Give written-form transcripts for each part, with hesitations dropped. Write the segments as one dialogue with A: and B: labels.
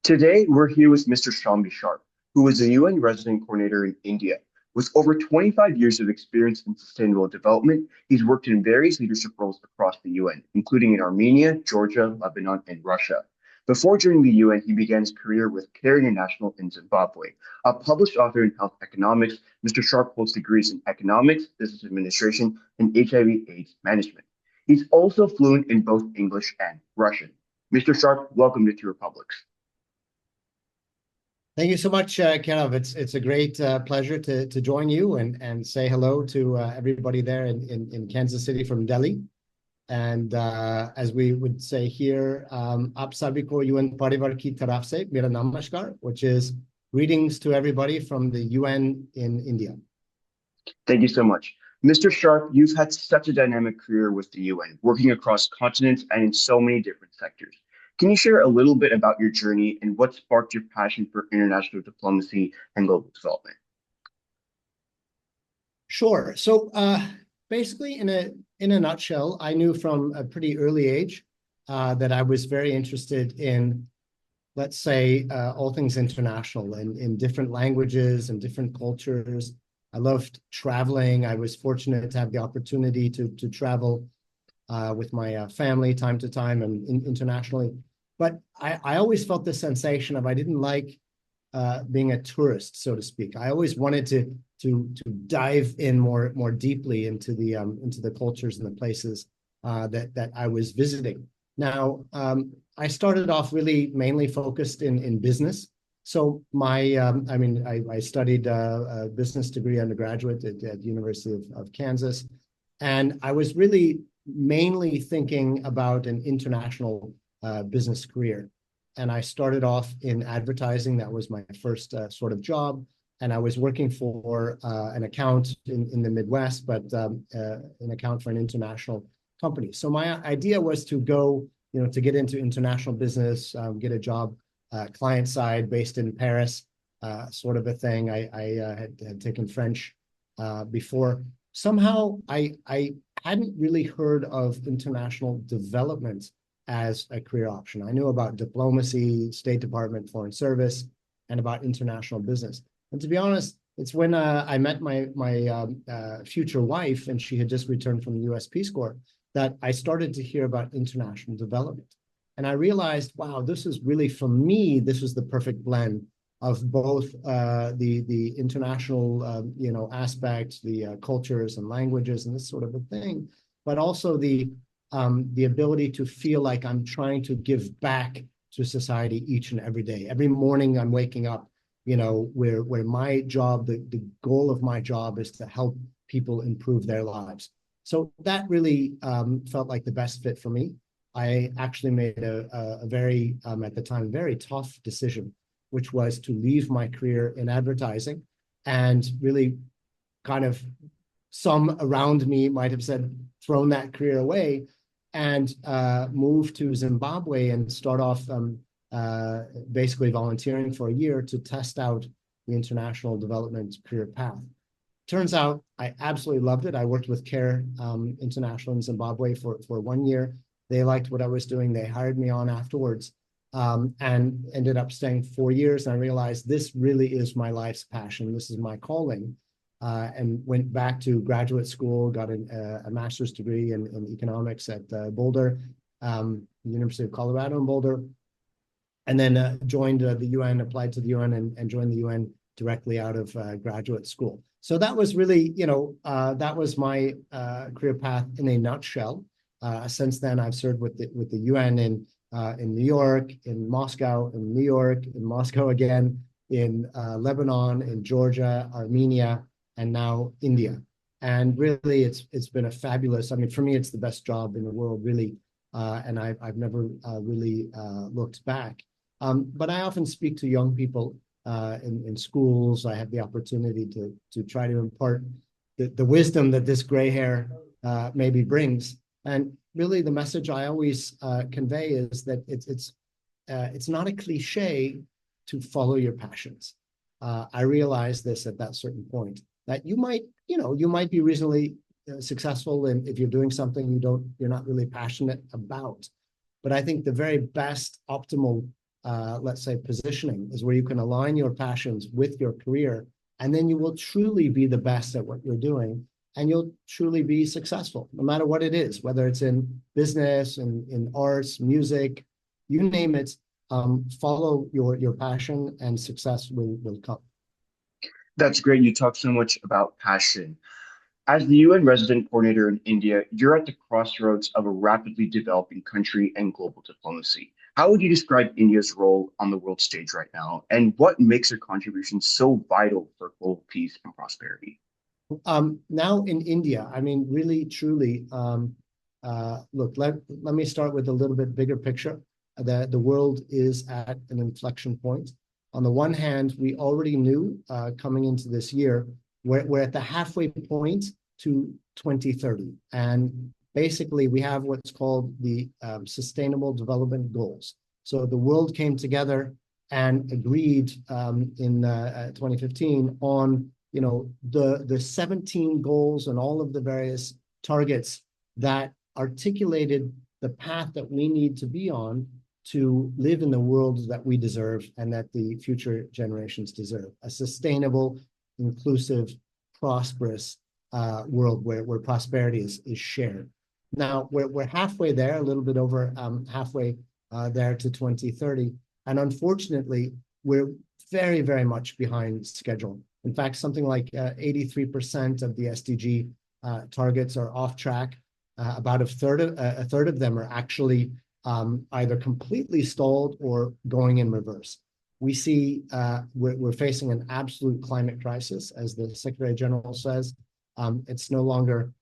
A: Today, we're here with Mr. Shombi Sharp, who is a UN resident coordinator in India. With over 25 years of experience in sustainable development, he's worked in various leadership roles across the UN, including in Armenia, Georgia, Lebanon, and Russia. Before joining the UN, he began his career with CARE International in Zimbabwe. A published author in health economics, Mr. Sharp holds degrees in economics, business administration, and HIV/AIDS management. He's also fluent in both English and Russian. Mr. Sharp, welcome to 2Republics.
B: Thank you so much, Kenav. It's a great pleasure to join you and say hello to everybody there in Kansas City from Delhi. And as we would say here, Aap sabhi ko UN Parivar ki taraf se mera namaskar, which is greetings to everybody from the UN in India.
A: Thank you so much. Mr. Sharp, you've had such a dynamic career with the UN, working across continents and in so many different sectors. Can you share a little bit about your journey and what sparked your passion for international diplomacy and global development?
B: Sure. So basically, in a nutshell, I knew from a pretty early age that I was very interested in, let's say, all things international and in different languages and different cultures. I loved traveling. I was fortunate to have the opportunity to travel with my family time to time and internationally. But I always felt this sensation of I didn't like being a tourist, so to speak. I always wanted to dive in more deeply into the cultures and the places that I was visiting. Now, I started off really mainly focused in business. So I studied a business degree undergraduate at the University of Kansas, and I was really mainly thinking about an international business career. And I started off in advertising. That was my first sort of job. And I was working for an account in the Midwest, but an account for an international company. So my idea was to go, to get into international business, get a job client side based in Paris, sort of a thing. I had taken French before. Somehow I hadn't really heard of international development as a career option. I knew about diplomacy, State Department, Foreign Service, and about international business. And to be honest, it's when I met my future wife, and she had just returned from the U.S. Peace Corps, that I started to hear about international development. And I realized, wow, this is really, for me, this was the perfect blend of both the international, aspect, the cultures and languages and this sort of a thing, but also the ability to feel like I'm trying to give back to society each and every day. Every morning I'm waking up, where my job, the goal of my job is to help people improve their lives. So that really felt like the best fit for me. I actually made a very, at the time, very tough decision, which was to leave my career in advertising and really kind of some around me might have said, thrown that career away and move to Zimbabwe and start off basically volunteering for a year to test out the international development career path. Turns out I absolutely loved it. I worked with CARE International in Zimbabwe for 1 year. They liked what I was doing. They hired me on afterwards and ended up staying 4 years. And I realized this really is my life's passion. This is my calling. And went back to graduate school, got a master's degree in economics at Boulder, University of Colorado in Boulder, and then joined the UN, applied to the UN and joined the UN directly out of graduate school. So that was really, that was my career path in a nutshell. Since then, I've served with the UN in New York, in Moscow, in New York, in Moscow again, in Lebanon, in Georgia, Armenia, and now India. And really, it's been a fabulous, for me, it's the best job in the world, really. And I've never really looked back. But I often speak to young people in schools. I have the opportunity to try to impart the wisdom that this gray hair maybe brings. And really, the message I always convey is that it's not a cliche to follow your passions. I realized this at that certain point, that you might be reasonably successful if you're doing something you're not really passionate about. But I think the very best optimal let's say, positioning, is where you can align your passions with your career, and then you will truly be the best at what you're doing, and you'll truly be successful, no matter what it is, whether it's in business, in arts, music, you name it. Follow your passion, and success will come.
A: That's great. You talk so much about passion. As the UN resident coordinator in India, you're at the crossroads of a rapidly developing country and global diplomacy. How would you describe India's role on the world stage right now, and what makes your contribution so vital for global peace and prosperity?
B: Now in India, I mean, really, truly, look, let me start with a little bit bigger picture. The world is at an inflection point. On the one hand, we already knew coming into this year, we're at the halfway point to 2030. And basically, we have what's called the Sustainable Development Goals. So the world came together and agreed in 2015 on the 17 goals and all of the various targets that articulated the path that we need to be on to live in the world that we deserve and that the future generations deserve. A sustainable, inclusive, prosperous world where prosperity is shared. Now, we're halfway there, a little bit over halfway there to 2030. And unfortunately, we're very, very much behind schedule. In fact, something like 83% of the SDG targets are off track. About a third of them are actually either completely stalled or going in reverse. We see we're facing an absolute climate crisis, as the Secretary General says. It's no longer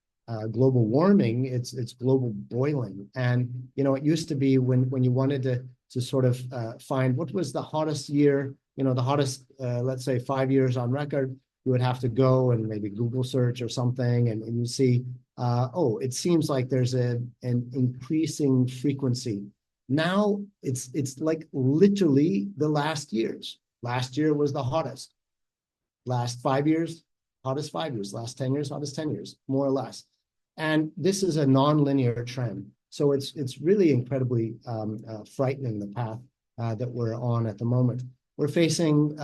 B: global warming; it's global boiling. And it used to be when you wanted to sort of find what was the hottest year, the hottest, let's say 5 years on record, you would have to go and maybe Google search or something, and you see, oh, it seems like there's an increasing frequency. Now it's like literally the last years. Last year was the hottest. Last 5 years, hottest 5 years. Last 10 years, hottest 10 years, more or less. And this is a non-linear trend. So it's really incredibly frightening, the path that we're on at the moment. We're facing,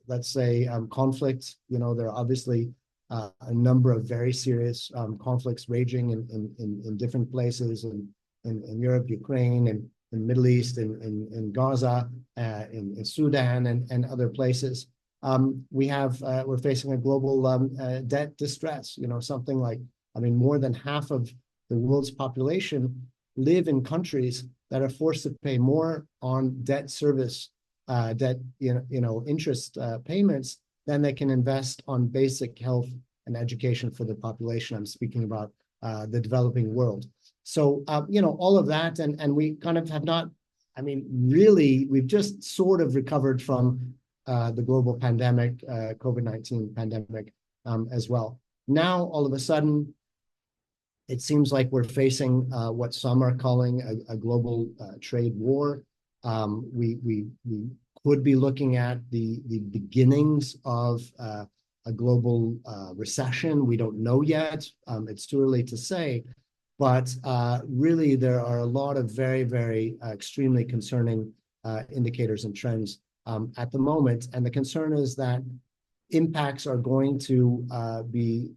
B: let's say, conflicts. There are obviously a number of very serious conflicts raging in different places, in Europe, Ukraine, and in the Middle East, in Gaza, in Sudan, and other places. We're facing a global debt distress. Something like, more than half of the world's population live in countries that are forced to pay more on debt service, interest payments than they can invest on basic health and education for the population. I'm speaking about the developing world. So, all of that, and we kind of have not, really, we've just sort of recovered from the global pandemic, COVID-19 pandemic as well. Now, all of a sudden, it seems like we're facing what some are calling a global trade war. We could be looking at the beginnings of a global recession. We don't know yet. It's too early to say. But really, there are a lot of very, very extremely concerning indicators and trends at the moment. And the concern is that impacts are going to be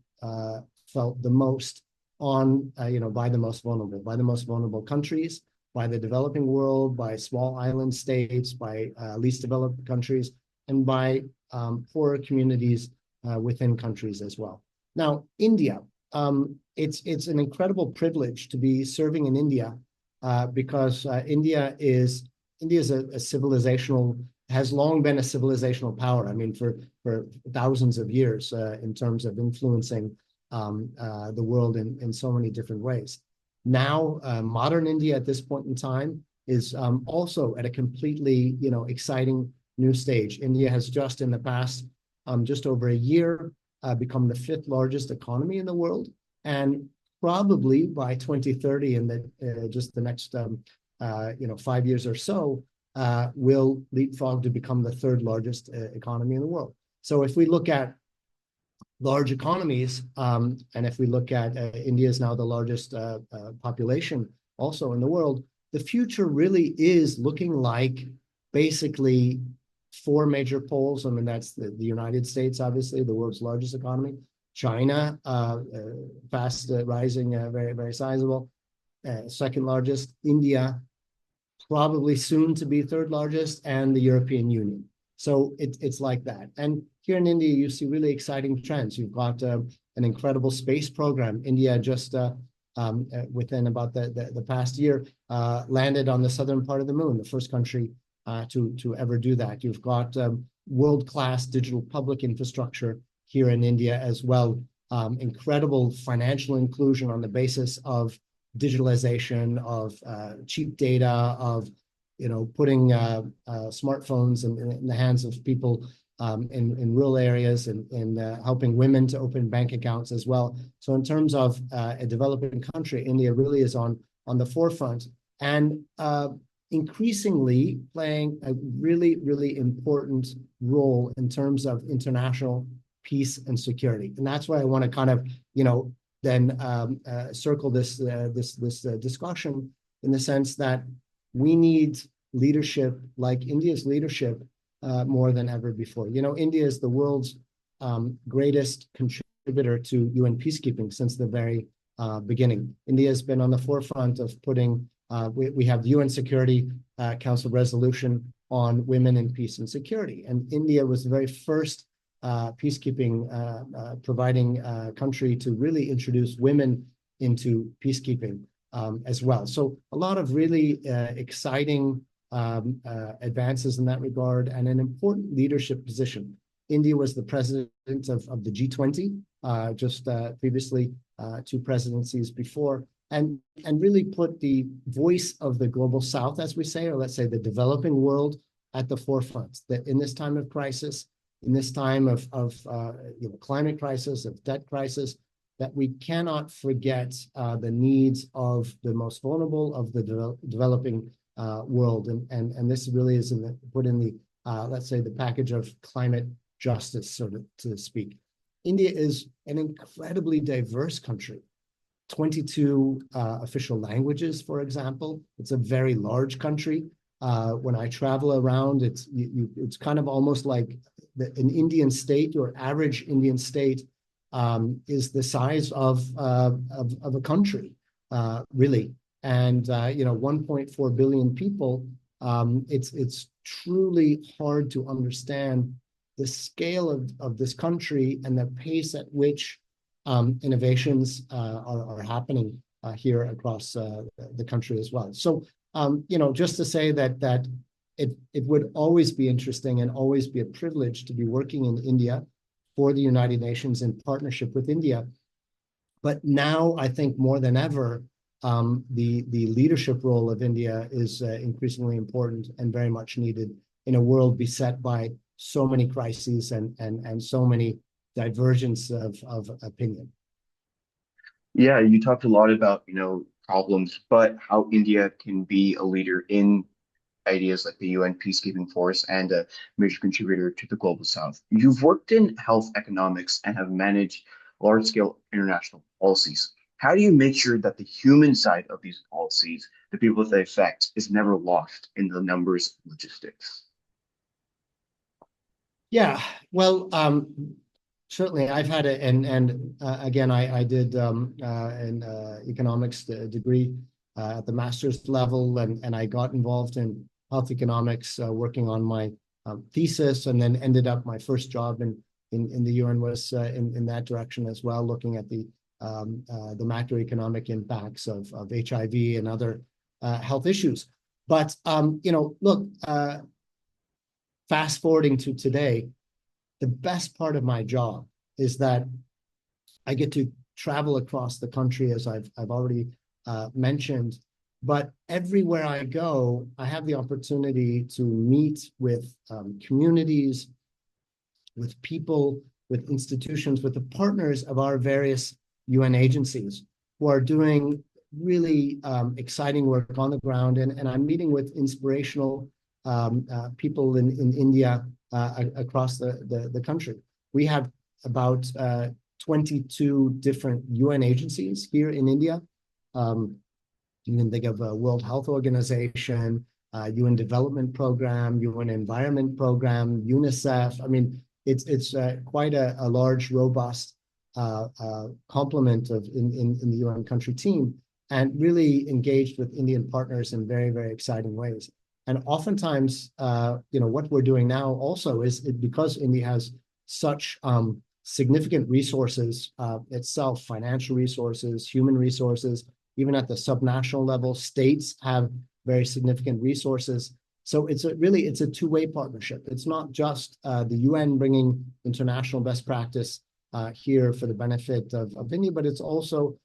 B: felt the most on, by the most vulnerable countries, by the developing world, by small island states, by least developed countries, and by poorer communities within countries as well. Now, India, it's an incredible privilege to be serving in India because India is a civilizational, has long been a civilizational power. For thousands of years in terms of influencing the world in so many different ways. Now, modern India at this point in time is also at a completely, exciting new stage. India has just in the past, just over a year, become the 5th largest economy in the world, and probably by 2030, in just the next 5 years or so, will leapfrog to become the 3rd largest economy in the world. So if we look at large economies, and if we look at India is now the largest population also in the world, the future really is looking like basically four major poles. I mean, that's the United States, obviously, the world's largest economy. China, fast rising, very, very sizable. Second largest. India, probably soon to be third largest, and the European Union. So it's like that. And here in India, you see really exciting trends. You've got an incredible space program. India just within about the past year landed on the southern part of the moon, the first country to ever do that. You've got world-class digital public infrastructure here in India as well. Incredible financial inclusion on the basis of digitalization, of cheap data, of putting smartphones in the hands of people in rural areas, and helping women to open bank accounts as well. So in terms of a developing country, India really is on the forefront, and increasingly playing a really, really important role in terms of international peace and security. And that's why I want to kind of, then circle this discussion in the sense that we need leadership like India's leadership more than ever before. India is the world's greatest contributor to UN peacekeeping since the very beginning. India has been on the forefront of putting, we have the UN Security Council resolution on women in peace and security. And India was the very first peacekeeping providing country to really introduce women into peacekeeping as well. So a lot of really exciting advances in that regard, and an important leadership position. India was the president of the G20 just previously, two presidencies before, and really put the voice of the global South, as we say, or let's say the developing world, at the forefront. That in this time of crisis, in this time of climate crisis, of debt crisis, that we cannot forget the needs of the most vulnerable of the developing world. And this really is put in the, let's say, the package of climate justice, so to speak. India is an incredibly diverse country. 22 official languages, for example. It's a very large country. When I travel around, it's kind of almost like an Indian state. Your average Indian state is the size of a country, really. And 1.4 billion people. It's truly hard to understand the scale of this country and the pace at which innovations are happening here across the country as well. So just to say that it would always be interesting and always be a privilege to be working in India for the United Nations in partnership with India. But now I think more than ever, the leadership role of India is increasingly important and very much needed in a world beset by so many crises and so many divergence of opinion.
A: Yeah, you talked a lot about, problems, but how India can be a leader in ideas like the UN peacekeeping force and a major contributor to the global South. You've worked in health economics and have managed large-scale international policies. How do you make sure that the human side of these policies, the people that they affect, is never lost in the numbers and logistics?
B: Yeah, well, certainly I've had it, and again, I did an economics degree at the master's level, and I got involved in health economics, working on my thesis, and then ended up my first job in the UN was in that direction as well, looking at the macroeconomic impacts of HIV and other health issues. But look, fast forwarding to today, the best part of my job is that I get to travel across the country, as I've already mentioned. But everywhere I go, I have the opportunity to meet with communities, with people, with institutions, with the partners of our various UN agencies who are doing really exciting work on the ground. And I'm meeting with inspirational people in India across the country. We have about 22 different UN agencies here in India. You can think of a World Health Organization, UN Development Program, UN Environment Program, UNICEF. I mean, it's quite a large, robust complement of in the UN country team, and really engaged with Indian partners in very, very exciting ways. And oftentimes, what we're doing now also is because India has such significant resources itself, financial resources, human resources, even at the subnational level, states have very significant resources. So it's a two-way partnership. It's not just the UN bringing international best practice here for the benefit of India, but it's also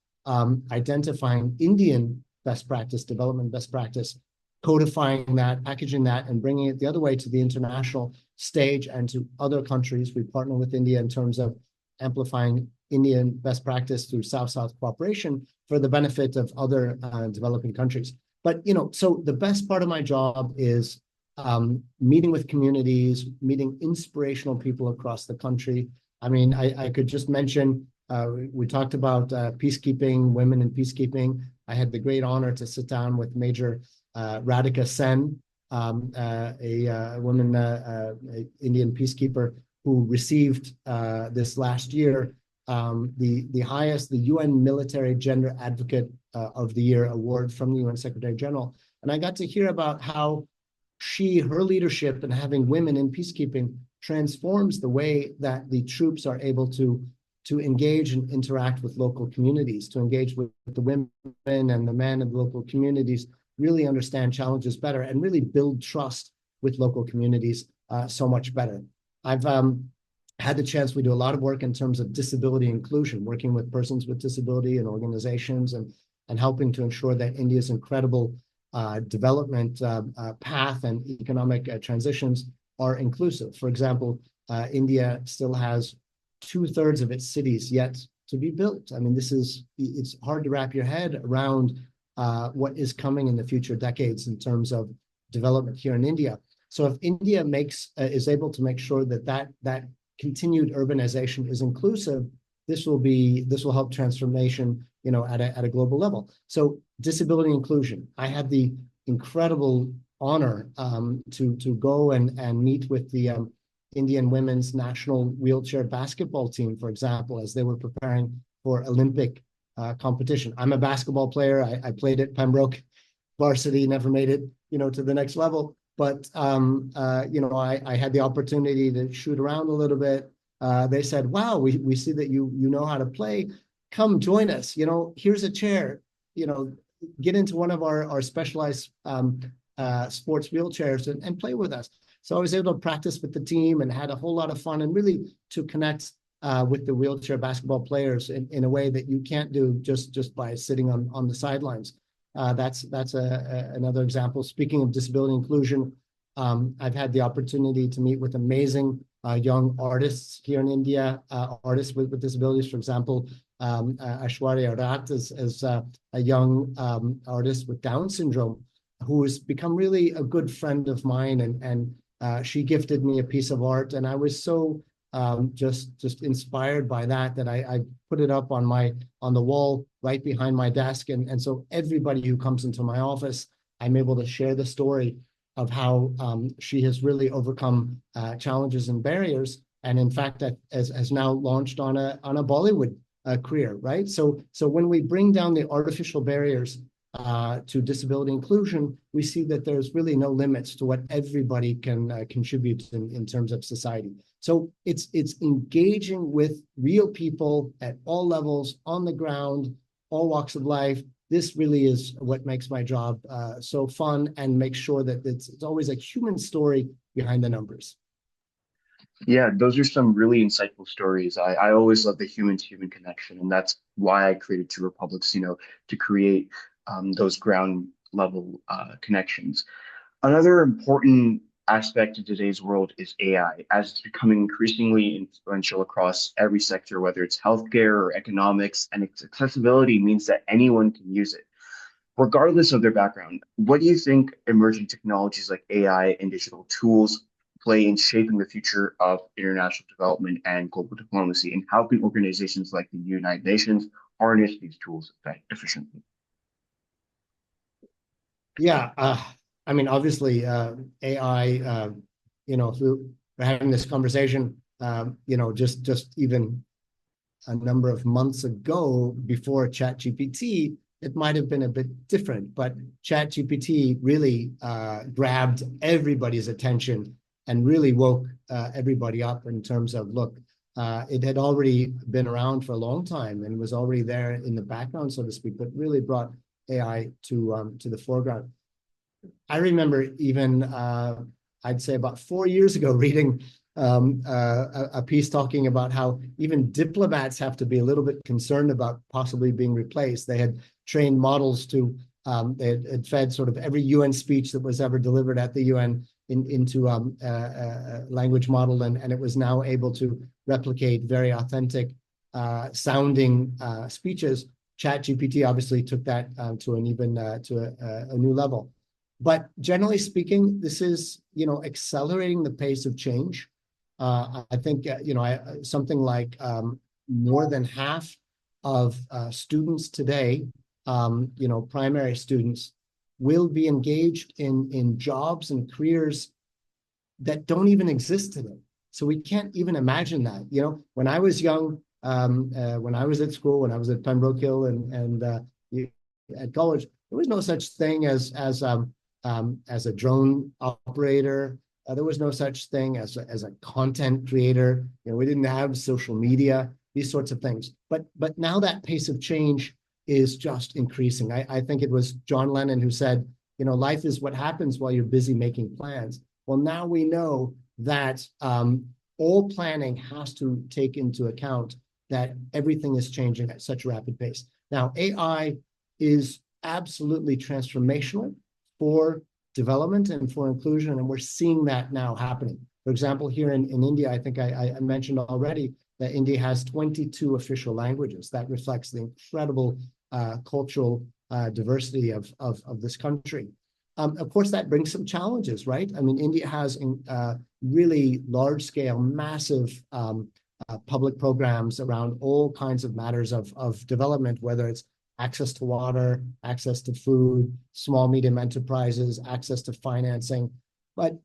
B: identifying Indian best practice, development best practice, codifying that, packaging that, and bringing it the other way to the international stage and to other countries. We partner with India in terms of amplifying Indian best practice through South-South cooperation for the benefit of other developing countries. But, so the best part of my job is meeting with communities, meeting inspirational people across the country. I mean, I could just mention, we talked about peacekeeping, women in peacekeeping. I had the great honor to sit down with Major Radhika Sen, a woman, Indian peacekeeper, who received this last year the UN Military Gender Advocate of the Year award from the UN Secretary General. And I got to hear about how her leadership and having women in peacekeeping transforms the way that the troops are able to engage and interact with local communities, to engage with the women and the men of local communities, really understand challenges better, and really build trust with local communities so much better. I've had the chance, we do a lot of work in terms of disability inclusion, working with persons with disability and organizations, and helping to ensure that India's incredible development path and economic transitions are inclusive. For example, India still has 2/3 of its cities yet to be built. I mean, it's hard to wrap your head around what is coming in the future decades in terms of development here in India. So if India is able to make sure that continued urbanization is inclusive, this will help transformation, at a global level. So disability inclusion. I had the incredible honor to go and meet with the Indian women's national wheelchair basketball team, for example, as they were preparing for Olympic competition. I'm a basketball player. I played at Pembroke varsity, never made it, to the next level. But, I had the opportunity to shoot around a little bit. They said, wow, we see that you know how to play. Come join us. Here's a chair. Get into one of our specialized sports wheelchairs and play with us. So I was able to practice with the team and had a whole lot of fun, and really to connect with the wheelchair basketball players in a way that you can't do just by sitting on the sidelines. That's another example. Speaking of disability inclusion, I've had the opportunity to meet with amazing young artists here in India, artists with disabilities. For example, Aishwarya Rat is a young artist with Down syndrome who has become really a good friend of mine, and she gifted me a piece of art, and I was so just inspired by that I put it up on the wall right behind my desk, and so everybody who comes into my office, I'm able to share the story of how she has really overcome challenges and barriers, and in fact has now launched on a Bollywood career, right? So when we bring down the artificial barriers to disability inclusion, we see that there's really no limits to what everybody can contribute in terms of society. So it's engaging with real people at all levels, on the ground, all walks of life. This really is what makes my job so fun, and makes sure that it's always a human story behind the numbers.
A: Yeah, those are some really insightful stories. I always love the human to human connection, and that's why I created 2Republics, to create those ground level connections. Another important aspect of today's world is AI, as it's becoming increasingly influential across every sector, whether it's healthcare or economics, and its accessibility means that anyone can use it, regardless of their background. What do you think emerging technologies like AI and digital tools play in shaping the future of international development and global diplomacy? And how can organizations like the United Nations harness these tools efficiently?
B: Yeah, I mean, obviously, AI. If we're having this conversation, just even a number of months ago, before ChatGPT, it might have been a bit different. But ChatGPT really grabbed everybody's attention and really woke everybody up in terms of, look, it had already been around for a long time and was already there in the background, so to speak, but really brought AI to the foreground. I remember even, I'd say about 4 years ago, reading a piece talking about how even diplomats have to be a little bit concerned about possibly being replaced. They had trained models to, they had fed sort of every UN speech that was ever delivered at the UN into a language model, and it was now able to replicate very authentic sounding speeches. ChatGPT obviously took that to an even to a new level. But generally speaking, this is, accelerating the pace of change. I think, something like more than half of students today, primary students, will be engaged in jobs and careers that don't even exist today. So we can't even imagine that. When I was young, when I was at school, when I was at Pembroke Hill and at college, there was no such thing as a drone operator. There was no such thing as a content creator. We didn't have social media, these sorts of things. But now that pace of change is just increasing. I think it was John Lennon who said, life is what happens while you're busy making plans. Well, now we know that all planning has to take into account that everything is changing at such a rapid pace. Now, AI is absolutely transformational for development and for inclusion, and we're seeing that now happening. For example, here in India, I think I mentioned already that India has 22 official languages. That reflects the incredible cultural diversity of this country. Of course, that brings some challenges, right? I mean, India has really large-scale, massive public programs around all kinds of matters of development, whether it's access to water, access to food, small, medium enterprises, access to financing. But,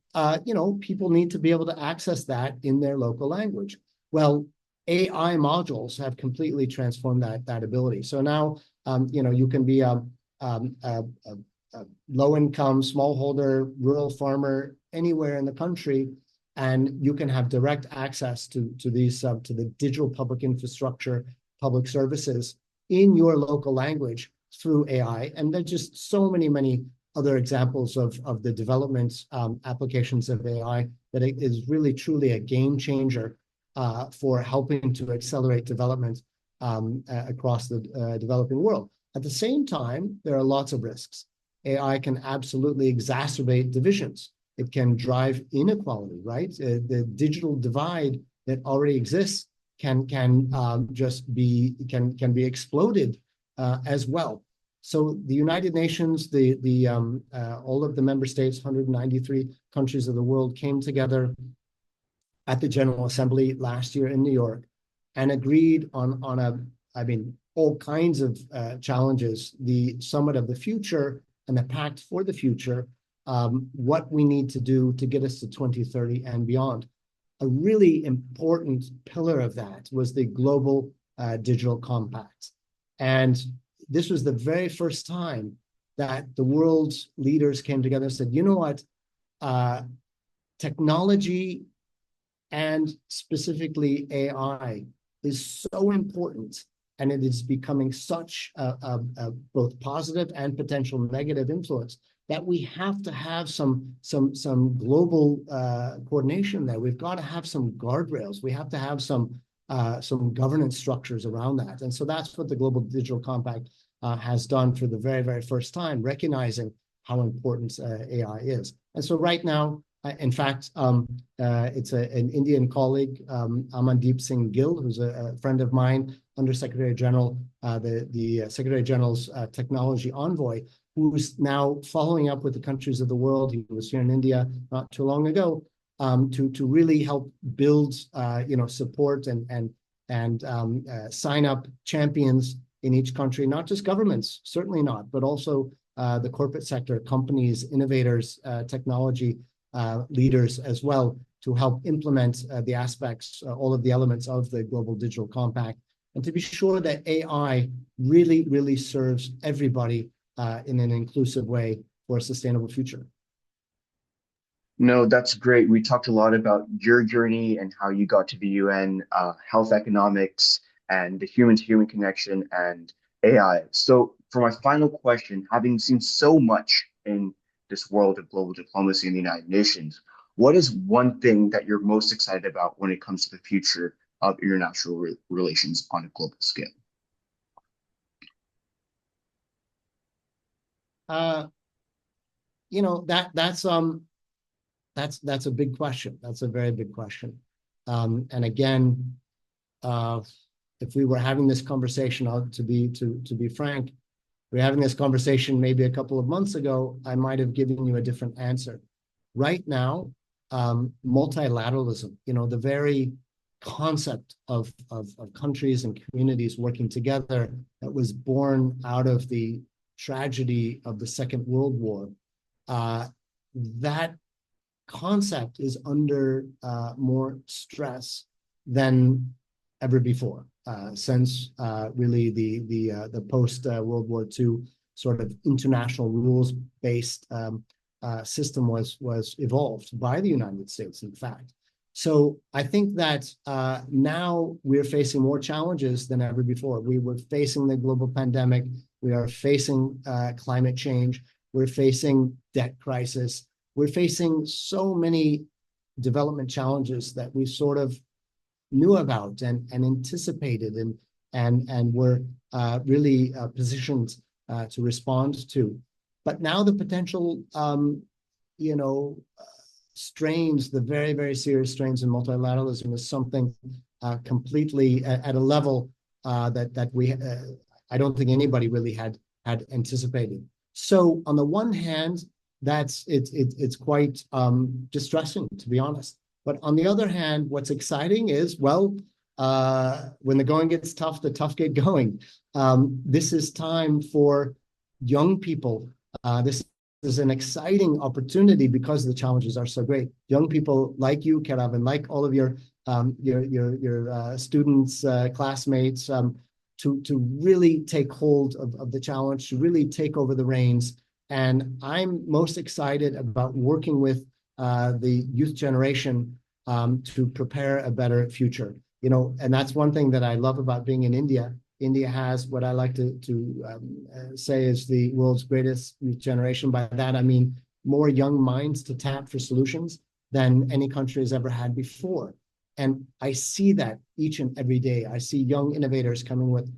B: people need to be able to access that in their local language. Well, AI modules have completely transformed that ability. So now, you can be a low-income, smallholder, rural farmer anywhere in the country, and you can have direct access to these to the digital public infrastructure, public services in your local language through AI. And there's just so many other examples of the development applications of AI that it is really truly a game changer for helping to accelerate development across the developing world. At the same time, there are lots of risks. AI can absolutely exacerbate divisions. It can drive inequality, right? The digital divide that already exists can just be exploded as well. So the United Nations, all of the member states, 193 countries of the world, came together at the General Assembly last year in New York and agreed on all kinds of challenges, the Summit of the Future and the Pact for the Future, what we need to do to get us to 2030 and beyond. A really important pillar of that was the Global Digital Compact. And this was the very first time that the world's leaders came together and said, you know what, technology and specifically AI is so important, and it is becoming such a both positive and potential negative influence that we have to have some global coordination there. We've got to have some guardrails. We have to have some governance structures around that. And so that's what the Global Digital Compact has done for the very, very first time, recognizing how important AI is. And so right now, in fact, it's an Indian colleague, Amandeep Singh Gill, who's a friend of mine, Undersecretary General, the Secretary General's technology envoy, who's now following up with the countries of the world. He was here in India not too long ago to really help build, support and sign up champions in each country, not just governments, certainly not, but also the corporate sector, companies, innovators, technology leaders as well, to help implement the aspects, all of the elements of the Global Digital Compact, and to be sure that AI really, really serves everybody in an inclusive way for a sustainable future.
A: No, that's great. We talked a lot about your journey and how you got to the UN, health economics, and the human-to-human connection and AI. So, for my final question, having seen so much in this world of global diplomacy in the United Nations, what is one thing that you're most excited about when it comes to the future of international relations on a global scale?
B: Uh, that's a big question. That's a very big question. And again, if we were having this conversation, to be frank, we're having this conversation maybe a couple of months ago, I might have given you a different answer. Right now, multilateralism, the very concept of countries and communities working together that was born out of the tragedy of the Second World War, that concept is under more stress than ever before, since really the post World War II sort of international rules-based system was evolved by the United States, in fact. So I think that now we're facing more challenges than ever before. We were facing the global pandemic. We are facing climate change. We're facing debt crisis. We're facing so many development challenges that we sort of knew about and anticipated and were really positioned to respond to. But now the potential, strains, the very, very serious strains in multilateralism is something completely at a level that we, I don't think anybody really had anticipated. So on the one hand, it's quite distressing, to be honest. But on the other hand, what's exciting is, when the going gets tough, the tough get going. This is time for young people. This is an exciting opportunity because the challenges are so great. Young people like you, Kerav, and like all of your students, classmates, to really take hold of the challenge, to really take over the reins. And I'm most excited about working with the youth generation to prepare a better future. And that's one thing that I love about being in India. India has what I like to say is the world's greatest youth generation. By that, I mean more young minds to tap for solutions than any country has ever had before. And I see that each and every day. I see young innovators coming with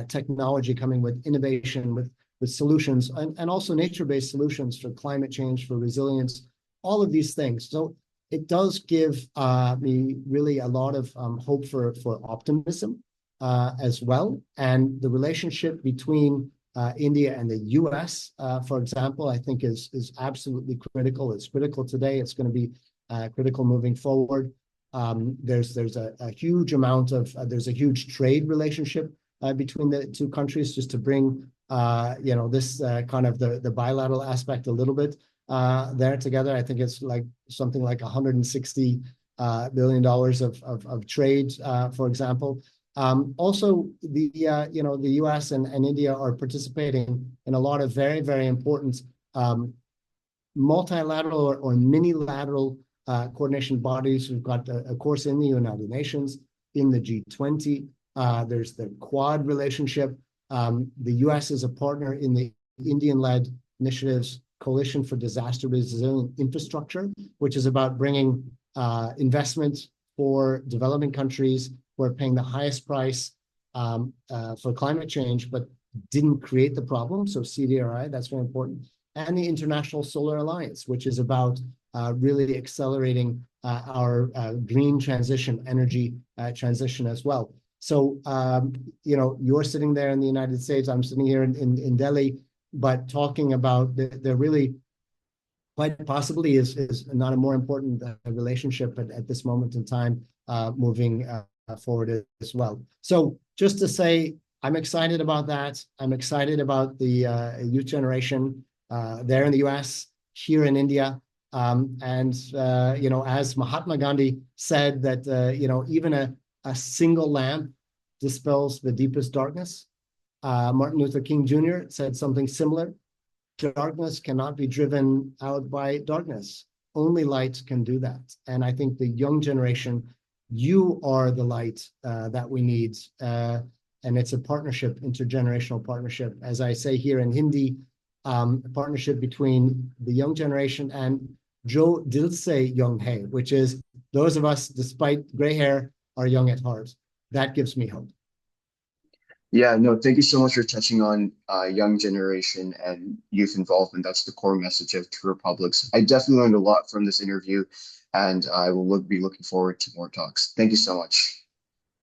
B: technology, coming with innovation, with solutions, and also nature-based solutions for climate change, for resilience, all of these things. So it does give me really a lot of hope for optimism as well. And the relationship between India and the US, for example, I think is absolutely critical. It's critical today. It's going to be critical moving forward. There's a huge amount of, there's a huge trade relationship between the two countries, just to bring this kind of the bilateral aspect a little bit there together. I think it's like something like $160 billion of trade, for example. Also, the US and India are participating in a lot of very, very important multilateral or minilateral coordination bodies. We've got, of course, in the United Nations, in the G20, there's the Quad relationship. The US is a partner in the Indian-led initiatives Coalition for Disaster Resilient Infrastructure, which is about bringing investment for developing countries who are paying the highest price for climate change, but didn't create the problem. So CDRI, that's very important. And the International Solar Alliance, which is about really accelerating our green transition, energy transition as well. So, you're sitting there in the United States, I'm sitting here in Delhi, but talking about the really quite possibly is not a more important relationship at this moment in time moving forward as well. So just to say, I'm excited about that. I'm excited about the youth generation there in the US, here in India. And as Mahatma Gandhi said that, even a single lamp dispels the deepest darkness. Martin Luther King Jr. said something similar. Darkness cannot be driven out by darkness. Only light can do that. And I think the young generation, you are the light that we need. And it's a partnership, intergenerational partnership. As I say here in Hindi, a partnership between the young generation and Jo Dil Se Young Hai, which is those of us, despite gray hair, are young at heart. That gives me hope.
A: Yeah, no, thank you so much for touching on young generation and youth involvement. That's the core message of 2Republics. I definitely learned a lot from this interview, and I will be looking forward to more talks. Thank you so much.